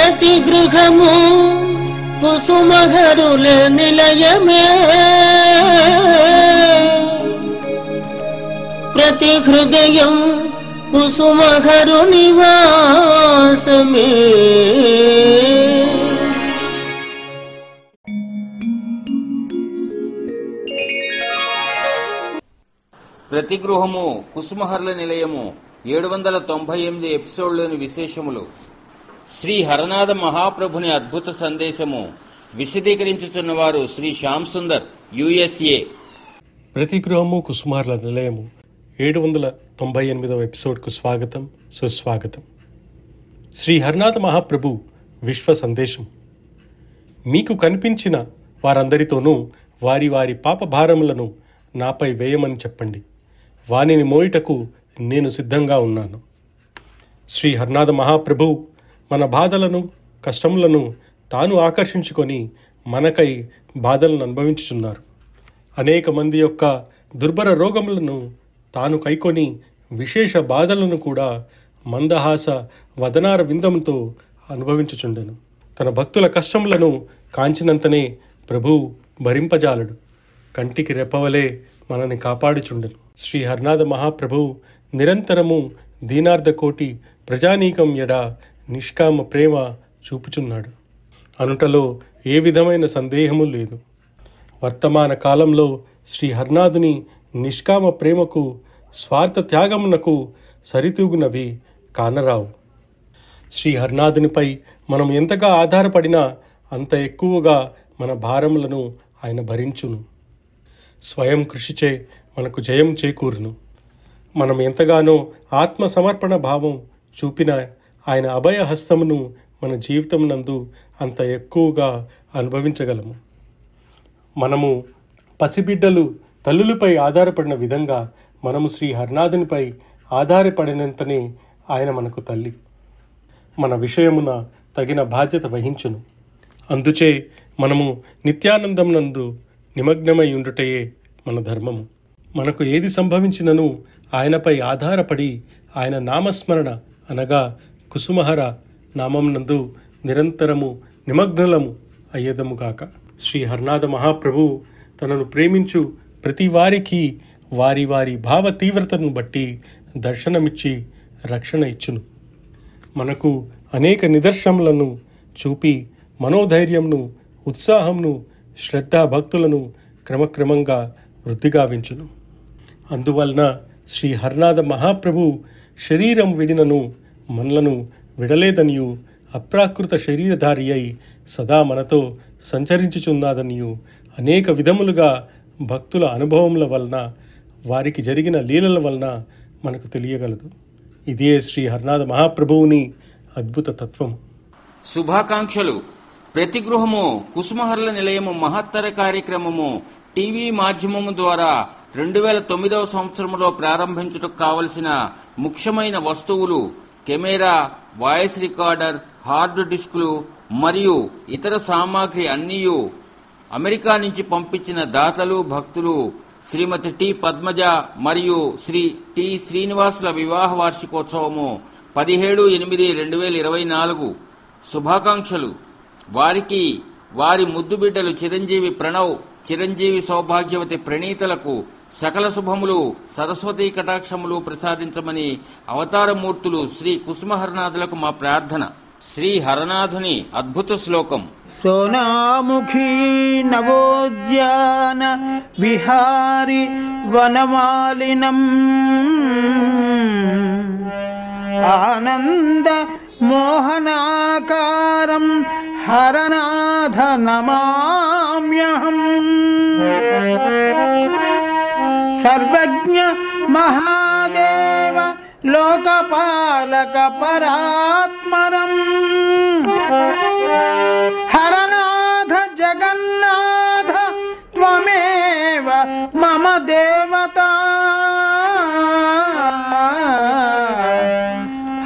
ప్రతి గృహము కుసుమహరుల నిలయమే, ప్రతి హృదయం కుసుమహరు నివాసమే. ప్రతి గృహము కుసుమహరుల నిలయము 798 ఎపిసోడ్లోని విశేషములు. శ్రీ హరనాథ మహాప్రభుని అద్భుత సందేశము విశదీకరించుతున్నవారు శ్రీ శ్యామ్ సుందర్, USA. ప్రతి గృహము కుసుమహరుల నిలయము 798వ ఎపిసోడ్కు స్వాగతం, సుస్వాగతం. శ్రీ హరనాథ మహాప్రభు విశ్వ సందేశం. మీకు కనిపించిన వారందరితోనూ వారి వారి పాప భారములను నాపై వేయమని చెప్పండి, వానిని మోయుటకు నేను సిద్ధంగా ఉన్నాను. శ్రీ హరనాథ మహాప్రభు మన బాధలను, కష్టములను తాను ఆకర్షించుకొని మనకై బాధలను అనుభవించుచున్నారు. అనేక మంది యొక్క దుర్భర రోగములను తాను కైకొని విశేష బాధలను కూడా మందహాస వదనార విందముతో అనుభవించుచుండెను. తన భక్తుల కష్టములను కాంచినంతనే ప్రభువు భరింపజాలడు. కంటికి రెప్పవలే మనని కాపాడుచుండెను. శ్రీ హరనాథ మహాప్రభువు నిరంతరము దీనార్ధ కోటి ప్రజానీకం ఎడ నిష్కామ ప్రేమ చూపుచున్నాడు అనుటలో ఏ విధమైన సందేహము లేదు. వర్తమాన కాలంలో శ్రీ హరనాథుని నిష్కామ ప్రేమకు, స్వార్థ త్యాగమునకు సరితూగునవి కానరావు. శ్రీ హరనాథునిపై మనం ఎంతగా ఆధారపడినా అంత ఎక్కువగా మన భారములను ఆయన భరించును. స్వయం కృషిచే మనకు జయం చేకూరును. మనం ఎంతగానో ఆత్మ సమర్పణ భావం చూపిన ఆయన అభయ హస్తమును మన జీవితం నందు అంత ఎక్కువగా అనుభవించగలము. మనము పసిబిడ్డలు తల్లులపై ఆధారపడిన విధంగా మనము శ్రీ హరనాథునిపై ఆధారపడినంతనే ఆయన మనకు తల్లి. మన విషయమున తగిన బాధ్యత వహించును. అందుచే మనము నిత్యానందం నందు నిమగ్నమై ఉండుటయే మన ధర్మము. మనకు ఏది సంభవించినను ఆయనపై ఆధారపడి ఆయన నామస్మరణ అనగా కుసుమహర నామం నందు నిరంతరము నిమగ్నులము అయ్యేదముగాక. శ్రీ హరనాథ మహాప్రభు తనను ప్రేమించు ప్రతి వారికి వారి వారి భావ తీవ్రతను బట్టి దర్శనమిచ్చి రక్షణ ఇచ్చును. మనకు అనేక నిదర్శనలను చూపి మనోధైర్యంను, ఉత్సాహంను, శ్రద్ధాభక్తులను క్రమక్రమంగా వృద్ధిగావించును. అందువలన శ్రీ హరనాథ మహాప్రభు శరీరం విడినను మనలను విడలేదనియు, అప్రాకృత శరీరధారి అయి సదా మనతో సంచరించుచున్నాదనియు అనేక విధములుగా భక్తుల అనుభవముల వలన, వారికి జరిగిన లీలల వలన మనకు తెలియగలదు. ఇదే శ్రీ హరనాథ మహాప్రభువుని అద్భుత తత్వం. శుభాకాంక్షలు. ప్రతి గృహము కుసుమహరుల నిలయము మహత్తర కార్యక్రమము టీవీ మాధ్యమము ద్వారా 2009వ సంవత్సరంలో ప్రారంభించుటకు కావలసిన ముఖ్యమైన వస్తువులు కెమెరా, వాయిస్ రికార్డర్, హార్డ్ డిస్కులు మరియు ఇతర సామాగ్రి అన్నీయు అమెరికా నుంచి పంపించిన దాతలు, భక్తులు శ్రీమతి టి పద్మజ మరియు శ్రీ టి శ్రీనివాసుల వివాహ వార్షికోత్సవము 17/8/2024. శుభాకాంక్షలు. వారికి వారి ముద్దు బిడ్డలు చిరంజీవి ప్రణవ్, చిరంజీవి సౌభాగ్యవతి ప్రణీతలకు సకల శుభములు, సరస్వతీ కటాక్షములు ప్రసాదించమని అవతారమూర్తులు శ్రీ కుసుమహరనాథులకు మా ప్రార్థన. శ్రీ హరనాథుని అద్భుత శ్లోకం. సోనాముఖీ నవోద్యాన విహారి వనమాలినం ఆనంద మోహనాకారం హరనాథ నమామ్యహం. సర్వజ్ఞ మహాదేవ లోకపాలక పరాత్మరం హరనాథ జగన్నాథ త్వమేవ మమ దేవతా.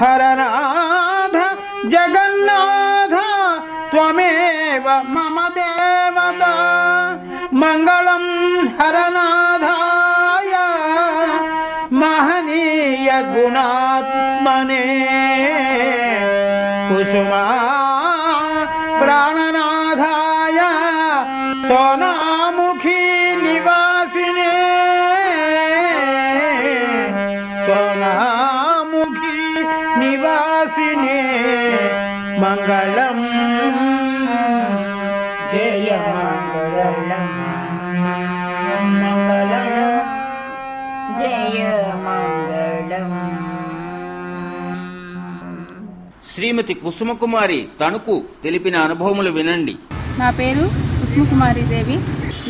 హరనాథ జగన్నాథ త్వమేవ మమ దేవతా. మంగళం హరనాథాయ మహనీయ గుణాత్మనే కుసుమార్క నివాసినే మంగళం జయ మంగళం మంగళం జయ మంగళం. శ్రీమతి కుసుమకుమారి తణుకు తెలిపిన అనుభవములు వినండి. నా పేరు కుసుమకుమారి దేవి.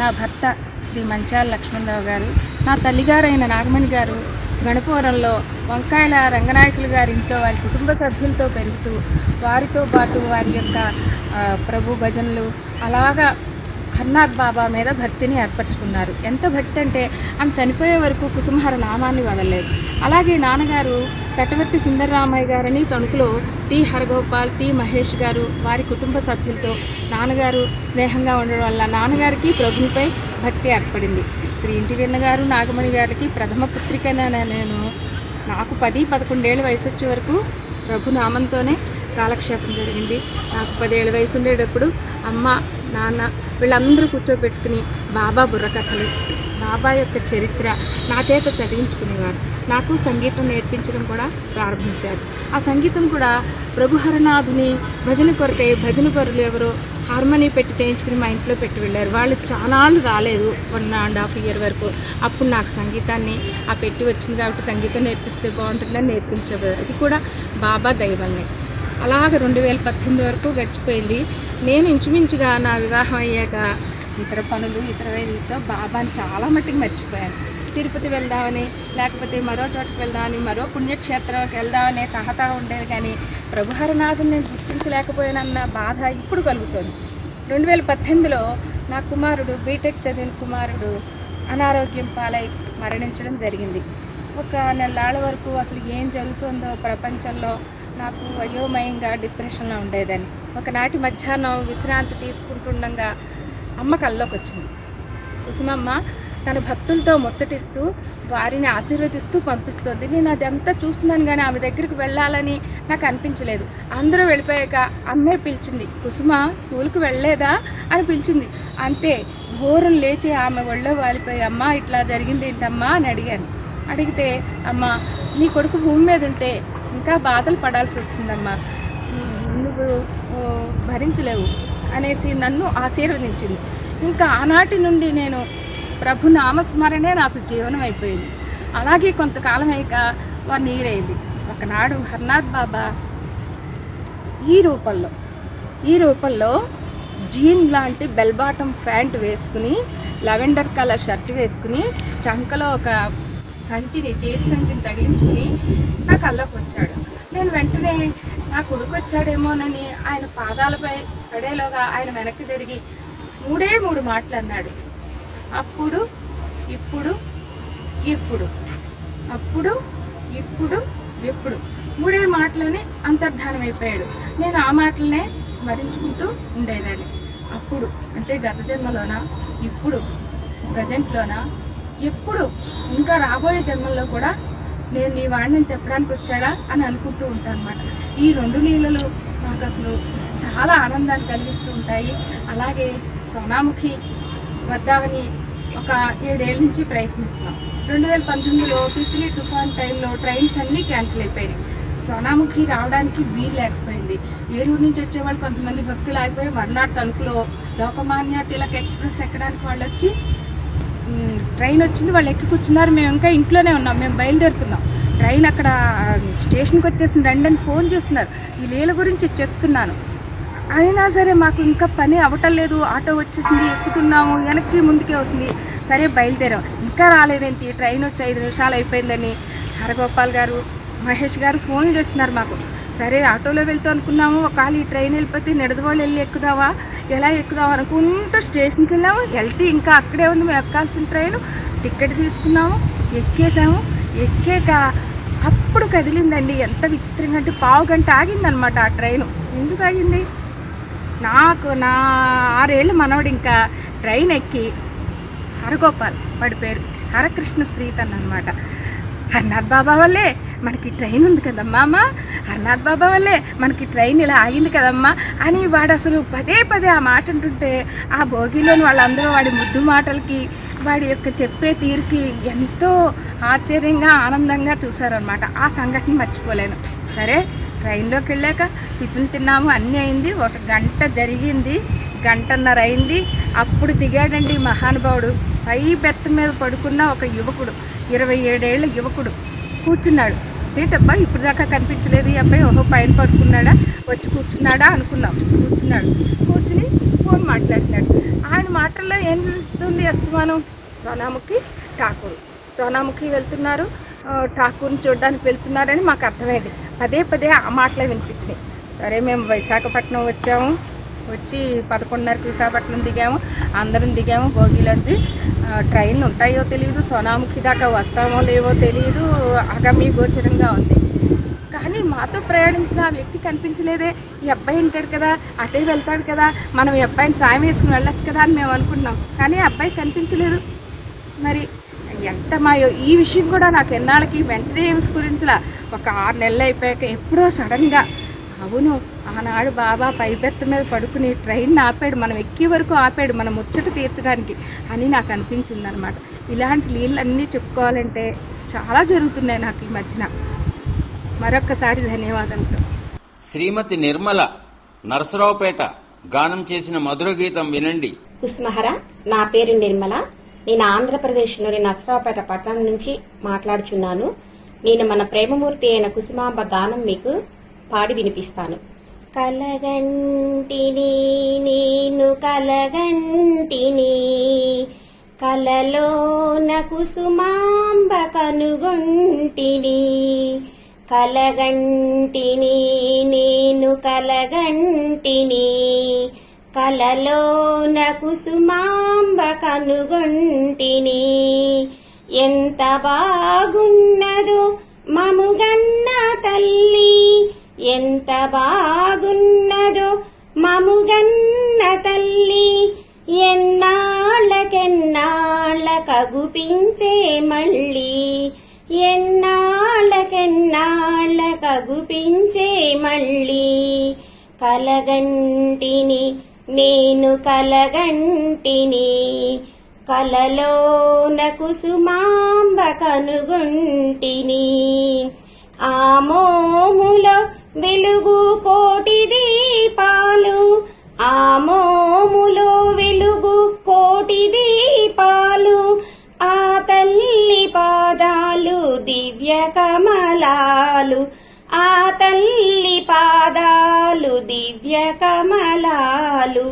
నా భర్త శ్రీ మంచాల లక్ష్మణరావు గారు. నా తల్లిగారైన నాగమణి గారు గణపవరంలో వంకాయల రంగనాయకులు గారి ఇంట్లో వారి కుటుంబ సభ్యులతో పెరుగుతూ వారితో పాటు వారి యొక్క ప్రభు భజనలు అలాగా హర్నాథ్ బాబా మీద భక్తిని ఏర్పరచుకున్నారు. ఎంత భక్తి అంటే ఆమె చనిపోయే వరకు కుసుమహర నామాన్ని వదలలేదు. అలాగే నాన్నగారు తటవర్తి సుందరరామయ్య గారని తణుకులో టి హరగోపాల్, టి మహేష్ గారు వారి కుటుంబ సభ్యులతో నాన్నగారు స్నేహంగా ఉండడం వల్ల నాన్నగారికి ప్రభునిపై భక్తి ఏర్పడింది. శ్రీ ఇంటివెన్న గారు నాగమణి గారికి ప్రథమ పుత్రికైన నేను నాకు 10-11 ఏళ్ళ వయసు వచ్చే వరకు ప్రభు నామంతోనే కాలక్షేపం జరిగింది. నాకు 10 ఏళ్ళ వయసు ఉండేటప్పుడు అమ్మ నాన్న వీళ్ళందరూ కూర్చోబెట్టుకుని బాబా బుర్రకథలు, బాబా యొక్క చరిత్ర నా చేత చదివించుకునేవారు. నాకు సంగీతం నేర్పించడం కూడా ప్రారంభించారు. ఆ సంగీతం కూడా ప్రభు హరనాథుని భజన కొరకై భజన పరులు ఎవరో హార్మోనీ పెట్టి చేయించుకుని మా ఇంట్లో పెట్టి వెళ్ళారు. వాళ్ళు చాలాళ్ళు రాలేదు, 1.5 ఇయర్ వరకు. అప్పుడు నాకు సంగీతాన్ని ఆ పెట్టి వచ్చింది కాబట్టి సంగీతం నేర్పిస్తే బాగుంటుందని నేర్పించేవారు. అది కూడా బాబా దయవల్లే. అలాగ 2018 వరకు గడిచిపోయింది. నేను ఇంచుమించుగా నా వివాహం అయ్యాక ఇతర పనులు ఇతరతో బాబాని చాలా మట్టుకు మర్చిపోయాను. తిరుపతి వెళ్దామని లేకపోతే మరో చోటుకు వెళ్దామని మరో పుణ్యక్షేత్రానికి వెళ్దామని తహతా ఉండేది. కానీ ప్రభు హరనాథుని నేను గుర్తించలేకపోయానన్న బాధ ఇప్పుడు కలుగుతుంది. 2018లో నా కుమారుడు బీటెక్ చదివిన కుమారుడు అనారోగ్యం పాలై మరణించడం జరిగింది. ఒక నెలాళ్ళ వరకు అసలు ఏం జరుగుతుందో ప్రపంచంలో నాకు అయోమయంగా డిప్రెషన్లో ఉండేదని. ఒకనాటి మధ్యాహ్నం విశ్రాంతి తీసుకుంటుండగా అమ్మ కల్లోకి వచ్చింది. కుసుమమ్మ తన భక్తులతో ముచ్చటిస్తూ వారిని ఆశీర్వదిస్తూ పంపిస్తుంది. నేను అదంతా చూస్తున్నాను కానీ ఆమె దగ్గరికి వెళ్ళాలని నాకు అనిపించలేదు. అందరూ వెళ్ళిపోయాక అమ్మే పిలిచింది, కుసుమ స్కూల్కి వెళ్ళలేదా అని పిలిచింది. అంతే ఘోరం లేచి ఆమె ఒళ్ళో వాలిపోయి అమ్మ ఇట్లా జరిగింది ఏంటమ్మా అని అడిగాను. అడిగితే అమ్మ నీ కొడుకు భూమి మీద ఉంటే ఇంకా బాధలు పడాల్సి వస్తుందమ్మా, నువ్వు భరించలేవు అనేసి నన్ను ఆశీర్వదించింది. ఇంకా ఆనాటి నుండి నేను ప్రభు నామస్మరణే నాకు జీవనం అయిపోయింది. అలాగే కొంతకాలం అయ్యాక 1 ఇయర్ అయింది. ఒకనాడు హర్నాథ్ బాబా ఈ రూపంలో జీన్ లాంటి బెల్ బాటమ్ ప్యాంట్ వేసుకుని లెవెండర్ కలర్ షర్ట్ వేసుకుని చంకలో ఒక చేతి సంచిని తగిలించుకుని నా కళ్ళకు వచ్చాడు. నేను వెంటనే నా కొడుకు వచ్చాడేమోనని ఆయన పాదాలపై పడేలోగా ఆయన వెనక్కి జరిగి 3 మాటలు అన్నాడు. అప్పుడు ఇప్పుడు ఎప్పుడు, అప్పుడు ఇప్పుడు ఎప్పుడు 3 మాటలని అంతర్ధానం అయిపోయాడు. నేను ఆ మాటలనే స్మరించుకుంటూ ఉండేదాన్ని. అప్పుడు అంటే గత జన్మలోనా, ఇప్పుడు ప్రజెంట్లోనా, ఎప్పుడు ఇంకా రాబోయే జన్మల్లో కూడా నేను నీ వాడిని చెప్పడానికి వచ్చాడా అని అనుకుంటూ ఉంటాను అన్నమాట. ఈ 2 లీలలు నాకు అసలు చాలా ఆనందాన్ని కలిగిస్తూ ఉంటాయి. అలాగే సోనాముఖి వద్దామని ఒక 7 ఏళ్ళ నుంచి ప్రయత్నిస్తున్నాం. 2019లో తిత్లీ తుఫాన్ టైంలో ట్రైన్స్ అన్నీ క్యాన్సిల్ అయిపోయినాయి. సోనాముఖి రావడానికి వీలు లేకపోయింది. ఏలూరు నుంచి వచ్చేవాళ్ళు కొంతమంది భక్తులు ఆగిపోయి మర్నాడు తణుకులో లోకమాన్య తిలక్ ఎక్స్ప్రెస్ ఎక్కడానికి వాళ్ళు వచ్చి ట్రైన్ వచ్చింది, వాళ్ళు ఎక్కి కూర్చున్నారు. మేము ఇంకా ఇంట్లోనే ఉన్నాం, మేము బయలుదేరుతున్నాం. ట్రైన్ అక్కడ స్టేషన్కి వచ్చేసింది, రండి అని ఫోన్ చేస్తున్నారు. ఈ లీల గురించి చెప్తున్నాను. అయినా సరే మాకు ఇంకా పని అవ్వటం లేదు. ఆటో వచ్చేసింది, ఎక్కుతున్నాము, వెనక్కి ముందుకే అవుతుంది. సరే బయలుదేరాం. ఇంకా రాలేదేంటి, ట్రైన్ వచ్చి 5 నిమిషాలు అయిపోయిందని హరగోపాల్ గారు మహేష్ గారు ఫోన్ చేస్తున్నారు మాకు. సరే ఆటోలో వెళ్తూ అనుకున్నాము, ఒకవేళ ఈ ట్రైన్ వెళ్ళిపోతే నిడదవోళ్ళు వెళ్ళి ఎక్కుదావా, ఎలా ఎక్కుదాం అనుకుంటూ స్టేషన్కి వెళ్ళాము. వెళ్తే ఇంకా అక్కడే ఉంది మేము ఎక్కాల్సిన ట్రైన్. టికెట్ తీసుకున్నాము, ఎక్కేసాము. ఎక్కాక అప్పుడు కదిలిందండి. ఎంత విచిత్రంగా అంటే 1/2 గంట ఆగిందనమాట ఆ ట్రైను. ఎందుకు ఆగింది? నాకు నా 6 ఏళ్ళ మనవడు ఇంకా ట్రైన్ ఎక్కి హరగోపాల్ వాడి పేరు హరకృష్ణ శ్రీతన్ అనమాట. హర్నాథ్ బాబా వల్లే మనకి ట్రైన్ ఉంది కదమ్మా అమ్మ, హర్నాథ్ బాబా వల్లే మనకి ట్రైన్ ఇలా ఆగింది కదమ్మా అని వాడు అసలు పదే ఆ మాట అంటుంటే ఆ భోగిలోని వాళ్ళందరూ వాడి ముద్దు మాటలకి వాడి యొక్క చెప్పే తీరుకి ఎంతో ఆశ్చర్యంగా ఆనందంగా చూశారనమాట. ఆ సంఘటన మర్చిపోలేను. సరే, ట్రైన్లోకి వెళ్ళాక టిఫిన్ తిన్నాము, అన్నీ అయింది. 1 గంట జరిగింది, 1:30 అయింది. అప్పుడు దిగాడండి మహానుభావుడు. పై బెత్త మీద పడుకున్న ఒక యువకుడు, 27 ఏళ్ల యువకుడు కూర్చున్నాడు. ఏంటబ్బా ఇప్పుడు దాకా కనిపించలేదు ఈ అబ్బాయి, ఓహో పైన పడుకున్నాడా, వచ్చి కూర్చున్నాడా అనుకున్నాం. కూర్చుని ఫోన్ మాట్లాడుతున్నాడు. ఆయన మాటల్లో ఏం తెలుస్తుంది? అస్తమానం సోనాముఖి సోనాముఖి వెళ్తున్నారు, ఠాకూర్ని చూడడానికి వెళ్తున్నారని మాకు అర్థమైంది. పదే ఆ మాటలే వినిపించినాయి. సరే, మేము విశాఖపట్నం వచ్చాము. వచ్చి 11:30కి విశాఖపట్నం దిగాము. అందరం దిగాము భోగిలోంచి. ట్రైన్లు ఉంటాయో తెలియదు, సోనాముఖి దాకా వస్తామో లేవో తెలియదు, అగమ్య గోచరంగా ఉంది. కానీ మాతో ప్రయాణించిన ఆ వ్యక్తి కనిపించలేదే. ఈ అబ్బాయి ఉంటాడు కదా, అటే వెళ్తాడు కదా, మనం ఈ అబ్బాయిని సాయం వేసుకుని వెళ్ళొచ్చు కదా అని మేము అనుకుంటున్నాం. కానీ ఆ అబ్బాయి కనిపించలేదు. మరి ఎంత మాయో! ఈ విషయం కూడా నాకు ఎన్నాళ్ళకి వెంటనే ఏమి స్ఫురించలా. ఒక 6 నెలలు అయిపోయాక ఎప్పుడో సడన్గా, అవును ఆనాడు బాబా పైబెత్త మీద పడుకుని ట్రైన్ ఆపాడు, మనం ఎక్కే వరకు ఆపాడు, మనం ముచ్చట తీర్చడానికి అని నాకు అనిపించింది అనమాట. ఇలాంటి లీలన్నీ చెప్పుకోవాలంటే చాలా జరుగుతున్నాయి నాకు ఈ మధ్యన. మరొక్కసారి ధన్యవాదాలతో. శ్రీమతి నిర్మల నరసరావుపేట గానం చేసిన మధుర గీతం వినండి. కుసుమహర, నా పేరు నిర్మల. నేను ఆంధ్రప్రదేశ్లోని నరసరావుపేట పట్టణం నుంచి మాట్లాడుచున్నాను. నేను మన ప్రేమమూర్తి అయిన కుసుమాంబ గానం మీకు పాడి వినిపిస్తాను. కలగంటిని నేను కలగంటిని, కలలోన కుసుమాంబ కనుగొంటిని. కలగంటిని నేను కలగంటిని, కలలోన కుసుమాంబ కనుగొంటిని. ఎంత బాగున్నదో మముగన్న తల్లి, ఎంత బాగున్నదో మముగన్న తల్లి. ఎన్నాళ్ళకెన్నాళ్ళ కగుపించే మళ్ళీ, ఎన్నాళ్ళకెన్నాళ్ళ కగుపించే మళ్ళీ. కలగంటిని నేను కలగంటిని, కలలోన కుసుమాంబ కనుగొంటిని. ఆ మోములో వెలుగు కోటి దీపాలు, ఆ మోములో వెలుగు కోటి దీపాలు. ఆ తల్లి పాదాలు దివ్య కమలాలు, ఆ తల్లి పాదాలు దివ్య కమలాలు.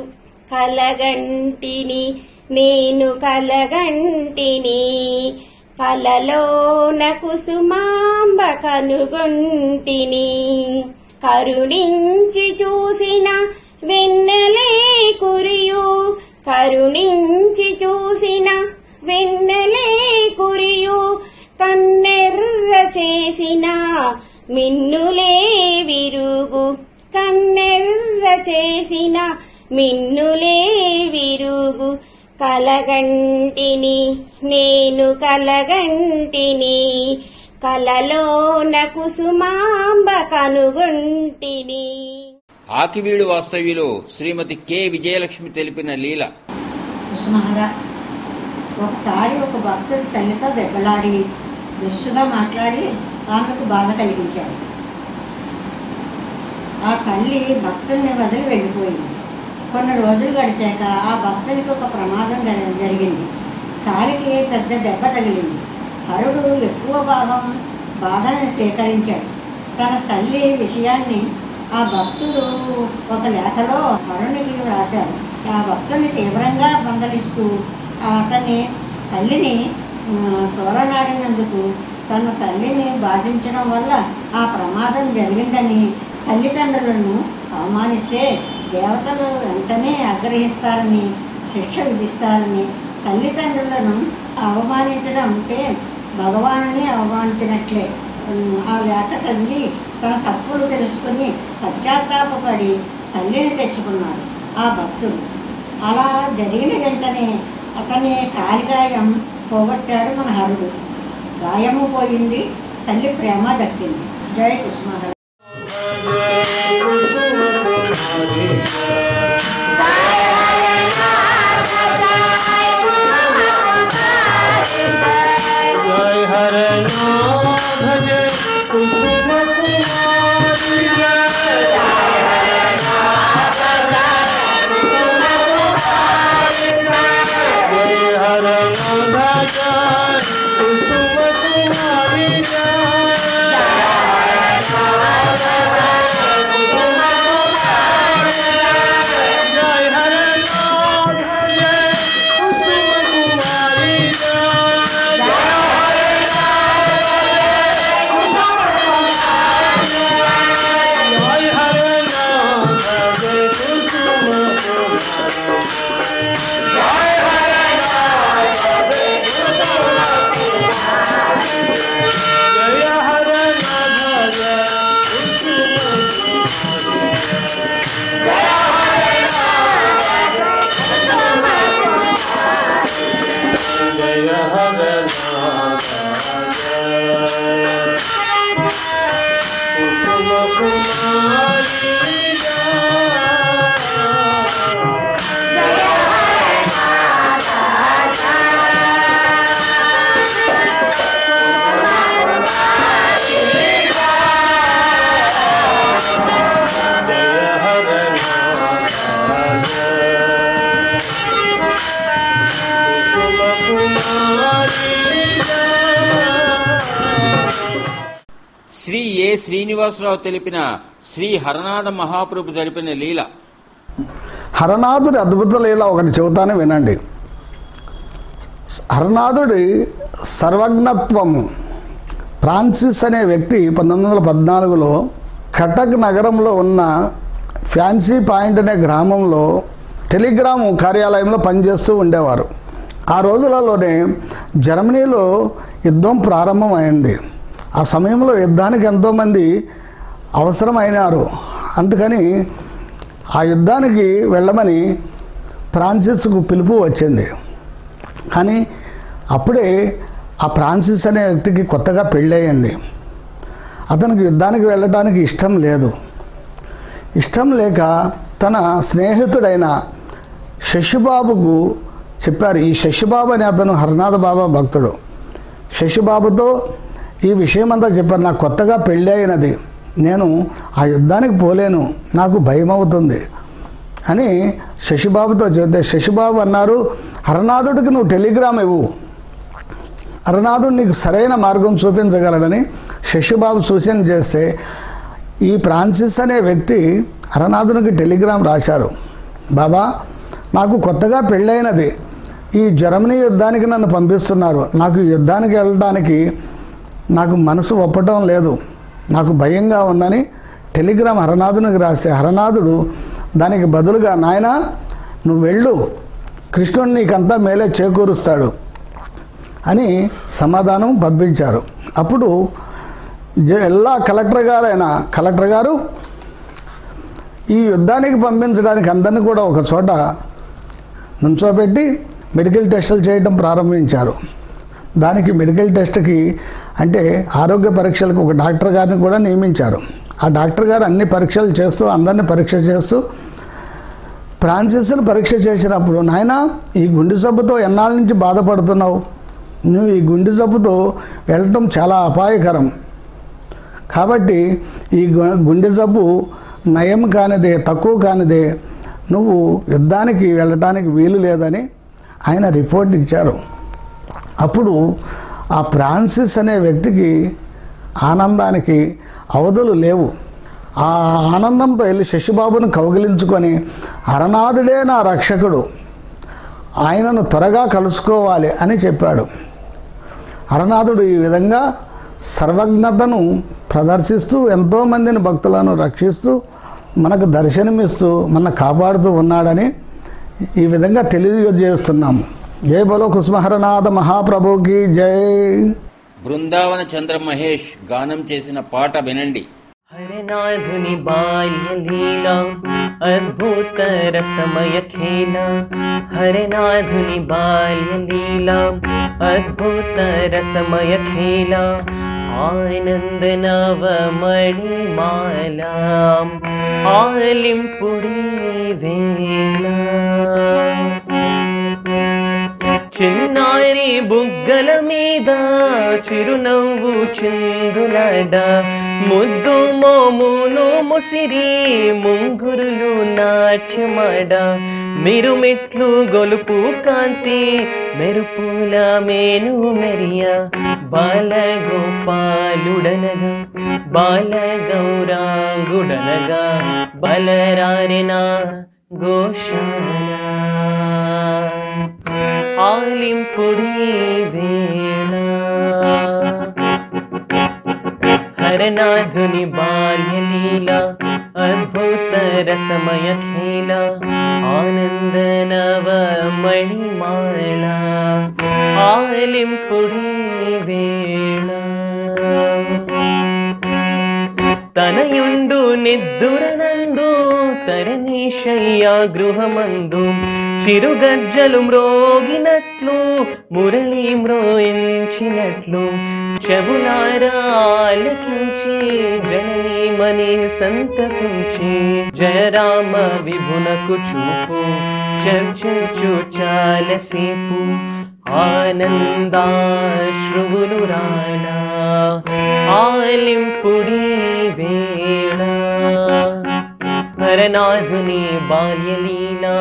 కలగంటిని నేను కలగంటిని, కలలోన కుసుమాంబ కనుగొంటిని. కరుణించి చూసిన వెన్నెలే కురియు, కరుణించి చూసిన వెన్నెలే కురియు. కన్నెర్ర చేసిన మిన్నులే విరుగు, కన్నెర్ర చేసిన మిన్నులే విరుగు. కలగంటిని నేను కలగంటిని, కలలోన కుసుమాంబ కనుగొంటిని. ఆకివీడు వాస్తవ్యులు శ్రీమతి కె విజయలక్ష్మి తెలిపిన లీల. కుసుమహర, ఒకసారి ఒక భక్తుడి తల్లితో దెబ్బలాడి దురుసుగా మాట్లాడి ఆమెకు బాధ కలిగించాడు. ఆ తల్లి భక్తుల్ని వదిలి వెళ్ళిపోయింది. కొన్ని రోజులు గడిచాక ఆ భక్తునికి ఒక ప్రమాదం జరిగింది. కాలికి పెద్ద దెబ్బ తగిలింది. హరుడు ఎక్కువ భాగం బాధని సేకరించాడు. తన తల్లి విషయాన్ని ఆ భక్తుడు ఒక లేఖలో హరునికి రాశాడు. ఆ భక్తుని తీవ్రంగా మందలిస్తూ అతని తల్లిని తోలనాడినందుకు తన తల్లిని బాధించడం వల్ల ఆ ప్రమాదం జరిగిందని తల్లిదండ్రులను అవమానిస్తే దేవతలు వెంటనే ఆగ్రహిస్తారని, శిక్ష విధిస్తారని. తల్లిదండ్రులను అవమానించడం అంటే భగవానుని అవమానించినట్లే. ఆ లేఖ చదివి తన తప్పులు తెలుసుకుని పశ్చాత్తాపడి తల్లిని తెచ్చుకున్నాడు ఆ భక్తుడు. అలా జరిగిన వెంటనే అతని కాలిగాయం పోగొట్టాడు మన హరుడు. గాయము పోయింది, తల్లి ప్రేమ దక్కింది. జయ కుసుమహర. జయ శ్రీ ఏ శ్రీనివాసరావు తెలిపిన శ్రీ హరనాథ మహాప్రభు జరిపిన లీల. హరనాథుడి అద్భుత లీల ఒకటి చెబుతానే వినండి. హరనాథుడి సర్వజ్ఞత్వము. ఫ్రాన్సిస్ అనే వ్యక్తి 1914లో కటక్ నగరంలో ఉన్న ఫ్యాన్సీ పాయింట్ అనే గ్రామంలో టెలిగ్రామ్ కార్యాలయంలో పనిచేస్తూ ఉండేవారు. ఆ రోజులలోనే జర్మనీలో యుద్ధం ప్రారంభమైంది. ఆ సమయంలో యుద్ధానికి ఎంతోమంది అవసరమైనారు. అందుకని ఆ యుద్ధానికి వెళ్ళమని ఫ్రాన్సిస్కు పిలుపు వచ్చింది. కానీ అప్పుడే ఆ ఫ్రాన్సిస్ అనే వ్యక్తికి కొత్తగా పెళ్ళయింది. అతనికి యుద్ధానికి వెళ్ళడానికి ఇష్టం లేదు. ఇష్టం లేక తన స్నేహితుడైన శశిబాబుకు చెప్పారు. ఈ శశిబాబు అనే అతను హరనాథ బాబా భక్తుడు. శశిబాబుతో ఈ విషయం అంతా చెప్పారు. నాకు కొత్తగా పెళ్ళి అయినది, నేను ఆ యుద్ధానికి పోలేను, నాకు భయం అవుతుంది అని శశిబాబుతో చెబితే శశిబాబు అన్నారు, హరనాథుడికి నువ్వు టెలిగ్రామ్ ఇవ్వు, హరనాథుడు నీకు సరైన మార్గం చూపించగలడని శశిబాబు సూచన చేస్తే ఈ ఫ్రాన్సిస్ అనే వ్యక్తి హరనాథునికి టెలిగ్రామ్ రాశారు. బాబా, నాకు కొత్తగా పెళ్ళైనది, ఈ జర్మనీ యుద్ధానికి నన్ను పంపిస్తున్నారు, నాకు యుద్ధానికి వెళ్ళడానికి నాకు మనసు ఒప్పటం లేదు, నాకు భయంగా ఉందని టెలిగ్రామ్ హరనాథునికి రాస్తే హరనాథుడు దానికి బదులుగా, నాయనా నువ్వు వెళ్ళు, కృష్ణుడు నీకంతా మేలే చేకూరుస్తాడు అని సమాధానం పంపించారు. అప్పుడు జిల్లా కలెక్టర్ గారు ఈ యుద్ధానికి పంపించడానికి అందరినీ కూడా ఒక చోట నుంచోబెట్టి మెడికల్ టెస్టులు చేయడం ప్రారంభించారు. దానికి మెడికల్ టెస్ట్కి అంటే ఆరోగ్య పరీక్షలకు ఒక డాక్టర్ గారిని కూడా నియమించారు. ఆ డాక్టర్ గారు అన్ని పరీక్షలు చేస్తూ అందరినీ పరీక్ష చేస్తూ ఫ్రాన్సిస్ని పరీక్ష చేసినప్పుడు, నాయనా ఈ గుండె జబ్బుతో ఎన్నాళ్ళ నుంచి బాధపడుతున్నావు, నువ్వు ఈ గుండె జబ్బుతో వెళ్ళటం చాలా అపాయకరం, కాబట్టి ఈ గుండె జబ్బు నయం కానిదే, తక్కువ కానిదే, నువ్వు యుద్ధానికి వెళ్ళటానికి వీలు లేదని ఆయన రిపోర్ట్ ఇచ్చారు. అప్పుడు ఆ ఫ్రాన్సిస్ అనే వ్యక్తికి ఆనందానికి అవధులు లేవు. ఆ ఆనందంతో వెళ్ళి శశిబాబును కౌగిలించుకొని, హరనాథుడే నా రక్షకుడు, ఆయనను త్వరగా కలుసుకోవాలి అని చెప్పాడు. హరనాథుడు ఈ విధంగా సర్వజ్ఞతను ప్రదర్శిస్తూ ఎంతోమందిని భక్తులను రక్షిస్తూ మనకు దర్శనమిస్తూ మన కాపాడుతూ ఉన్నాడని ఈ విధంగా తెలియజేస్తున్నాము. జై బలో కుసుమహరనాథ మహాప్రభుకి జై. బృందావన చంద్ర మహేష్ గానం చేసిన పాట వినండి. హరనాథుని బాల్య లీలా అద్భుత రసమయ ఖేల, హరనాథుని బాల్య లీలా అద్భుత రసమయ ఖేల, ఆనంద నవమణి మాల ఆలింపుడి వేళ, చిన్నారి బుగ్గల మీద చిరునవ్వు చిందులాడ, ముద్దు మోమును ముసిరి ముంగురులు నాట్యమాడ, మిరుమిట్లు గొలుపు కాంతి మెరుపుల మేను మెరియ, బాలగోపాలుడనగా బాలగౌరాంగుడనగా బలరారిన గోశాల, ఆలింపుడి వేళ, హరనాథుని బాల్య లీల అద్భుత రసమయ ఖేల, ఆనంద నవమణి మాల ఆలింపుడి వేళ, తనయుండు నిద్దురనందు తరణీశయ్య గృహమందు, చిరుగజ్జలు మ్రోగినట్లు మురళి మ్రోయించినట్లు చెవులారాలకించి జననీ మని సంతసించి జయరామ విభునకు చూపు చర్చించు చాలసేపు ఆనందాశ్రువులు రానా ఆలింపుడి వేళ హరనాథుని బాల్యలీలా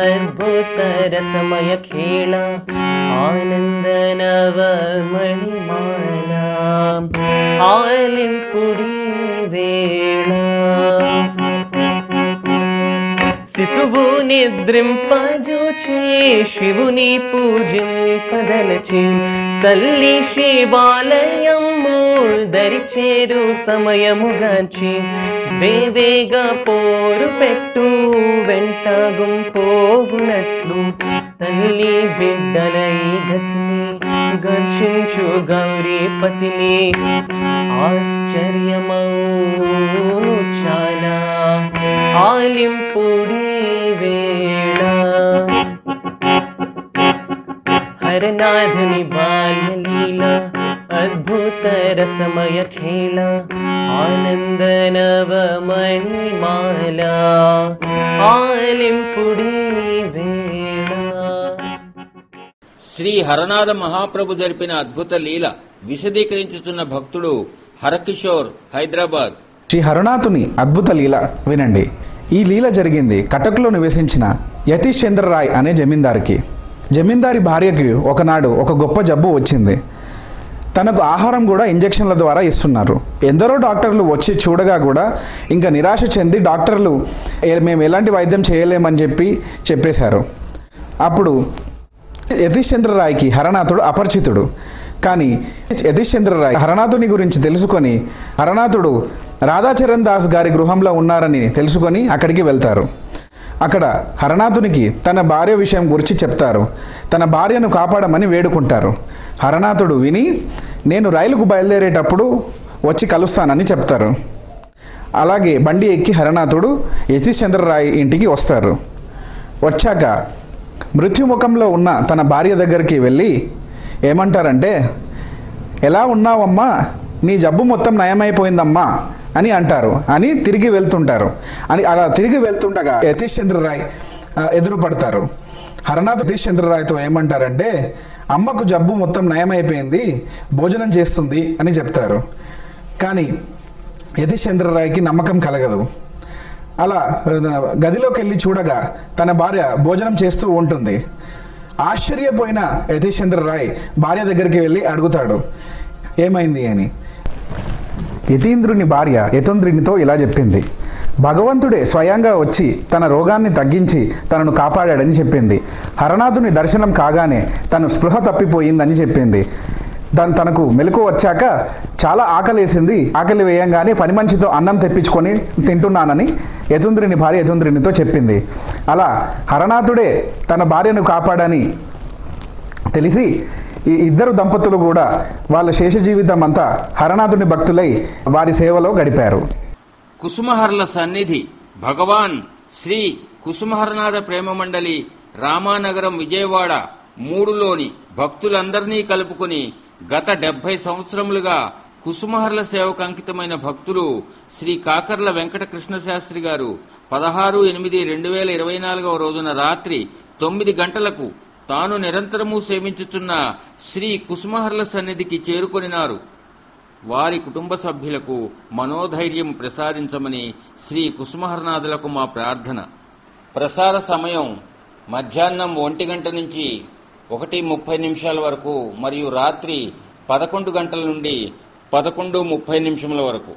అద్భుత రసమయ ఖేళ ఆనంద నవమణిమాల ఆలింపుడి వేళ శిశువు నిద్రింపజూచి శివుని పూజింపదలచి తల్లి శివాలయము దరిచేరు సమయముగాంచి వేవేగా పోరు పెట్టు వెంట గుంపోవునట్లు తల్లి బిడ్డల ఈ గతిని ఘర్షించు గౌరీపతిని ఆశ్చర్యమౌను చాలా ఆలింపుడి వేళ హరనాథుని బాల్యలీల అద్భుత రసమయ ఖేళ ఆనంద నవమణిమాల ఆలింపుడి వేళ. శ్రీ హరనాథ మహాప్రభు జరిపిన అద్భుత లీల విశదీకరించుతున్న భక్తుడు హరకిషోర్, హైదరాబాద్. శ్రీ హరనాథుని అద్భుత లీల వినండి. ఈ లీల జరిగింది కటక్లో నివసించిన యతీష్ చంద్ర రాయ్ అనే జమీందారికి. జమీందారి భార్యకి ఒకనాడు ఒక గొప్ప జబ్బు వచ్చింది. తనకు ఆహారం కూడా ఇంజెక్షన్ల ద్వారా ఇస్తున్నారు. ఎందరో డాక్టర్లు వచ్చి చూడగా కూడా ఇంకా నిరాశ చెంది డాక్టర్లు మేము ఎలాంటి వైద్యం చేయలేమని చెప్పేశారు. అప్పుడు యతీష్ చంద్ర రాయ్కి హరనాథుడు అపరిచితుడు. కానీ యతీష్ చంద్ర రాయ్ హరనాథుని గురించి తెలుసుకొని హరనాథుడు రాధాచరణ్ దాస్ గారి గృహంలో ఉన్నారని తెలుసుకొని అక్కడికి వెళ్తారు. అక్కడ హరనాథునికి తన భార్య విషయం గురించి చెప్తారు. తన భార్యను కాపాడమని వేడుకుంటారు. హరనాథుడు విని నేను రైలుకు బయలుదేరేటప్పుడు వచ్చి కలుస్తానని చెప్తారు. అలాగే బండి ఎక్కి హరనాథుడు యతీష్ చంద్ర రాయ్ ఇంటికి వస్తారు. వచ్చాక మృత్యుముఖంలో ఉన్న తన భార్య దగ్గరికి వెళ్ళి ఏమంటారంటే, ఎలా ఉన్నావమ్మా, నీ జబ్బు మొత్తం నయమైపోయిందమ్మా అని అంటారు. అని తిరిగి వెళ్తుంటారు. అని అలా తిరిగి వెళ్తుండగా యతీష్ చంద్ర రాయ్ ఎదురు పడతారు. హరనాథ్ యతీష్ చంద్ర రాయ్తో ఏమంటారంటే, అమ్మకు జబ్బు మొత్తం నయమైపోయింది, భోజనం చేస్తుంది అని చెప్తారు. కానీ యతీష్ చంద్ర రాయ్కి నమ్మకం కలగదు. అలా గదిలోకి వెళ్ళి చూడగా తన భార్య భోజనం చేస్తూ ఉంటుంది. ఆశ్చర్యపోయిన యతీష్ చంద్ర రాయ్ భార్య దగ్గరికి వెళ్ళి అడుగుతాడు ఏమైంది అని. యతీంద్రుని భార్య యతీంద్రునితో ఇలా చెప్పింది, భగవంతుడే స్వయంగా వచ్చి తన రోగాన్ని తగ్గించి తనను కాపాడాడని చెప్పింది. హరనాథుని దర్శనం కాగానే తను స్పృహ తప్పిపోయిందని చెప్పింది. తనకు మెలకు వచ్చాక చాలా ఆకలేసింది. ఆకలి వేయంగానే పని మనిషితో అన్నం తెప్పించుకొని తింటున్నానని యతీంద్రుని భార్య యతీంద్రునితో చెప్పింది. అలా హరనాథుడే తన భార్యను కాపాడని తెలిసి ఈ ఇద్దరు దంపతులు కూడా వాళ్ళ శేష జీవితం అంతా హరనాథుని భక్తులై వారి సేవలో గడిపారు. కుసుమహర్ల సన్నిధి భగవాన్ శ్రీ కుసుమహరనాథ ప్రేమ మండలి రామానగరం విజయవాడ 3లోని భక్తులందరినీ కలుపుకుని గత 70 సంవత్సరములుగా కుసుమహర్ల సేవకు అంకితమైన భక్తులు శ్రీ కాకర్ల వెంకట కృష్ణ శాస్త్రి గారు 16/8/2024 రోజున రాత్రి 9 గంటలకు తాను నిరంతరము సేవించుతున్న శ్రీ కుసుమహర్ల సన్నిధికి చేరుకొనినారు. వారి కుటుంబ సభ్యులకు మనోధైర్యం ప్రసాదించమని శ్రీ కుసుమహరనాథులకు మా ప్రార్థన. ప్రసార సమయం మధ్యాహ్నం 1 గంట నుంచి 1:30 వరకు మరియు రాత్రి 11 గంటల నుండి 11:30 వరకు.